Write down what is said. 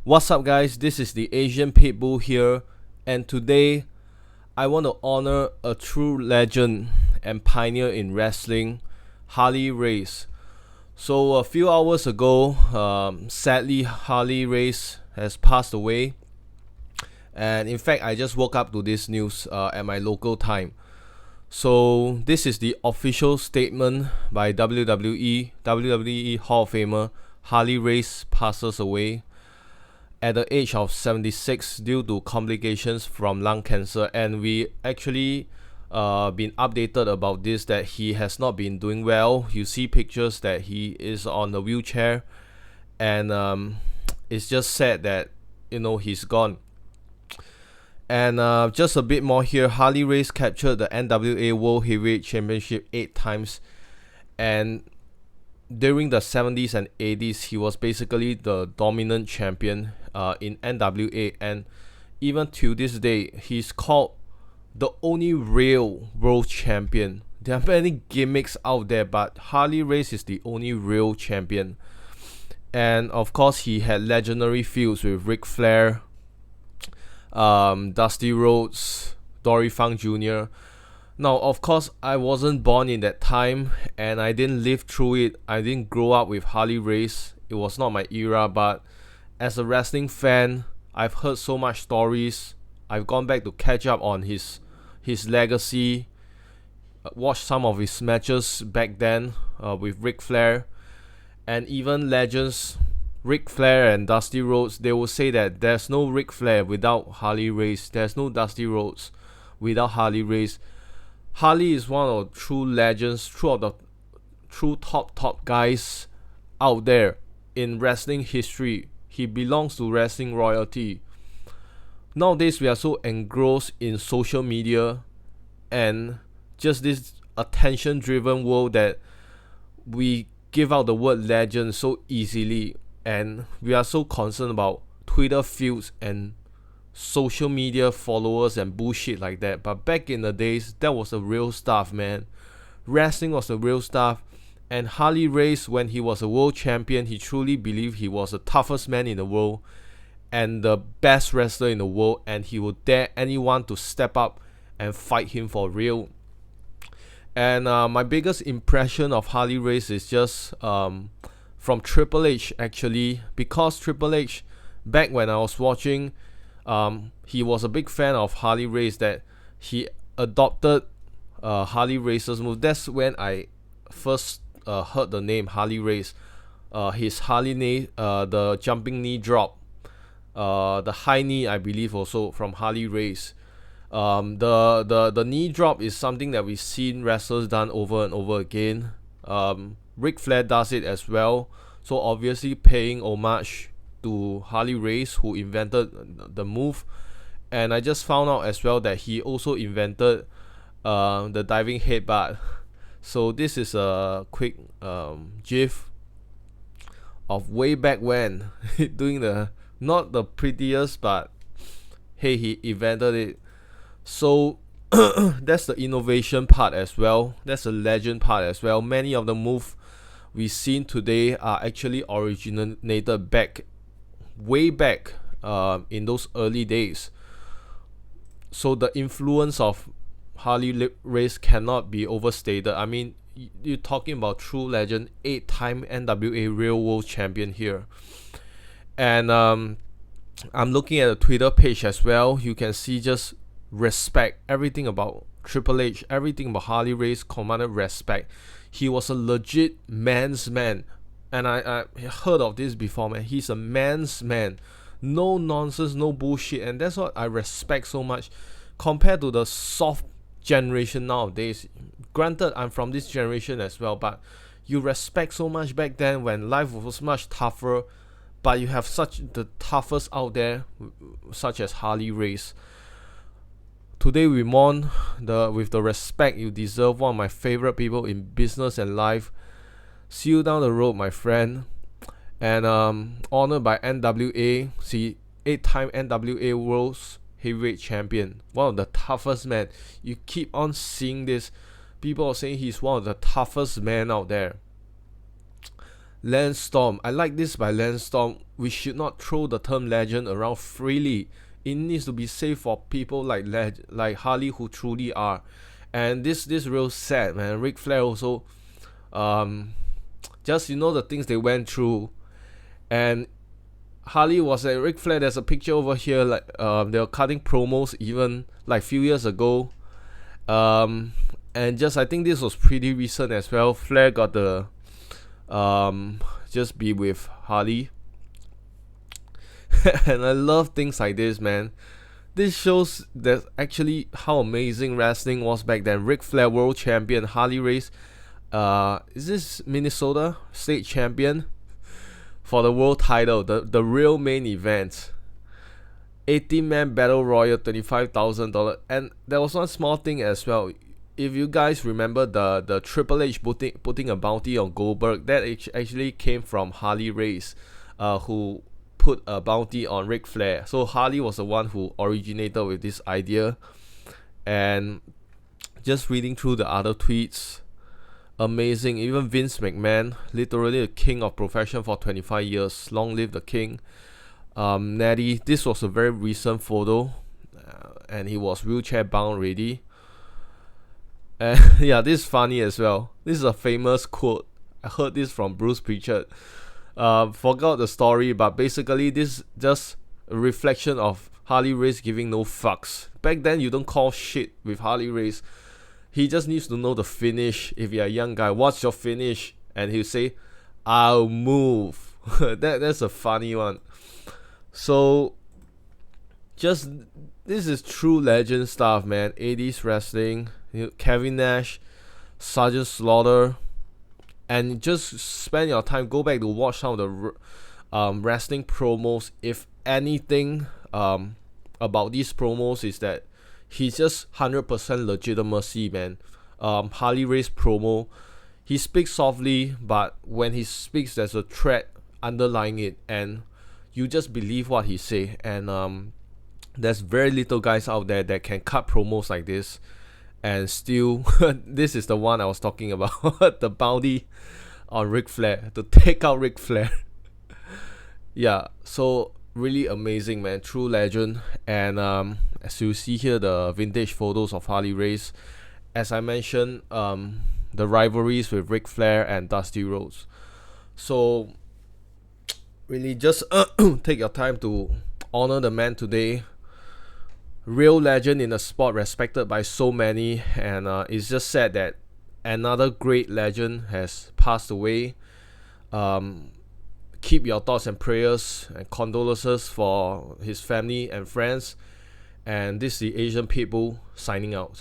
What's up, guys? This is the Asian Pitbull here, and today I want to honor a true legend and pioneer in wrestling, Harley Race. So, a few hours ago, sadly, Harley Race has passed away, and in fact, I just woke up to this news at my local time. So, this is the official statement by WWE Hall of Famer Harley Race passes away at the age of 76 due to complications from lung cancer, and we actually been updated about this that he has not been doing well. You see pictures that he is on a wheelchair, and it's just sad that he's gone. And just a bit more here, Harley Race captured the NWA World Heavyweight Championship 8 times, and during the 70s and 80s, he was basically the dominant champion in NWA, and even to this day, he's called the only real world champion. There are many gimmicks out there, but Harley Race is the only real champion. And of course, he had legendary feuds with Ric Flair, Dusty Rhodes, Dory Funk Jr. Now, of course, I wasn't born in that time, and I didn't live through it. I didn't grow up with Harley Race. It was not my era, but as a wrestling fan, I've heard so much stories. I've gone back to catch up on his legacy, watched some of his matches back then with Ric Flair, and even legends Ric Flair and Dusty Rhodes. They will say that there's no Ric Flair without Harley Race. There's no Dusty Rhodes without Harley Race. Harley is one of the true legends, true top guys out there in wrestling history. He belongs to wrestling royalty. Nowadays, we are so engrossed in social media and just this attention-driven world that we give out the word legend so easily, and we are so concerned about Twitter feuds and social media followers and bullshit like that. But back in the days, that was the real stuff, man. Wrestling was the real stuff. And Harley Race, when he was a world champion, he truly believed he was the toughest man in the world and the best wrestler in the world, and he would dare anyone to step up and fight him for real. And my biggest impression of Harley Race is just from Triple H, actually, because Triple H, back when I was watching, he was a big fan of Harley Race, that he adopted Harley Race's move. That's when I first heard the name Harley Race. His Harley knee, the jumping knee drop, the high knee, I believe, also from Harley Race. The knee drop is something that we've seen wrestlers done over and over again. Ric Flair does it as well. So obviously paying homage to Harley Race, who invented the move. And I just found out as well that he also invented the diving headbutt. So this is a quick gif of way back when doing the not the prettiest, but hey, he invented it. So that's the innovation part as well. That's the legend part as well. Many of the moves we've seen today are actually originated way back in those early days. So the influence of Harley Race cannot be overstated. I mean, you're talking about true legend, 8-time NWA Real World Champion here. And I'm looking at the Twitter page as well. You can see just respect. Everything about Triple H, everything about Harley Race commanded respect. He was a legit man's man. And I heard of this before, man. He's a man's man. No nonsense, no bullshit. And that's what I respect so much compared to the soft generation nowadays. Granted, I'm from this generation as well, but you respect so much back then when life was much tougher, but you have such the toughest out there, such as Harley Race. Today we mourn with the respect you deserve, one of my favorite people in business and life. See you down the road, my friend. And honored by NWA, see, 8-time NWA World's Heavyweight Champion, one of the toughest men. You keep on seeing this. People are saying he's one of the toughest men out there. Lance Storm. I like this by Lance Storm. We should not throw the term legend around freely. It needs to be safe for people like Harley who truly are. And this real sad, man. Ric Flair also, just the things they went through, and Harley was at Ric Flair. There's a picture over here, like they were cutting promos even like few years ago, and just I think this was pretty recent as well. Flair got the just be with Harley, and I love things like this, man. This shows that actually how amazing wrestling was back then. Ric Flair, world champion. Harley Race, is this Minnesota state champion for the world title, the real main event. 18-man battle royal, $25,000. And there was one small thing as well. If you guys remember the Triple H putting a bounty on Goldberg, that actually came from Harley Race, who put a bounty on Ric Flair. So Harley was the one who originated with this idea. And just reading through the other tweets, amazing. Even Vince McMahon, literally the king of profession for 25 years. Long live the king. Natty, this was a very recent photo, and he was wheelchair bound already. And yeah, this is funny as well. This is a famous quote. I heard this from Bruce Pritchard. Forgot the story, but basically this just a reflection of Harley Race giving no fucks. Back then, you don't call shit with Harley Race. He just needs to know the finish. If you're a young guy, what's your finish? And he'll say, I'll move. That's a funny one. So, just this is true legend stuff, man. 80s wrestling. Kevin Nash, Sergeant Slaughter. And just spend your time, go back to watch some of the wrestling promos. If anything about these promos is that he's just 100% legitimacy, man. Harley Race promo, he speaks softly, but when he speaks, there's a threat underlying it, and you just believe what he say. And there's very little guys out there that can cut promos like this. And still, this is the one I was talking about, the bounty on Ric Flair, to take out Ric Flair. Yeah, so really amazing, man, true legend. And as you see here, the vintage photos of Harley Race, as I mentioned, the rivalries with Ric Flair and Dusty Rhodes. So really just take your time to honor the man today. Real legend in the sport, respected by so many, and it's just sad that another great legend has passed away. Keep your thoughts and prayers and condolences for his family and friends. And this is the Asian Pitbull signing out.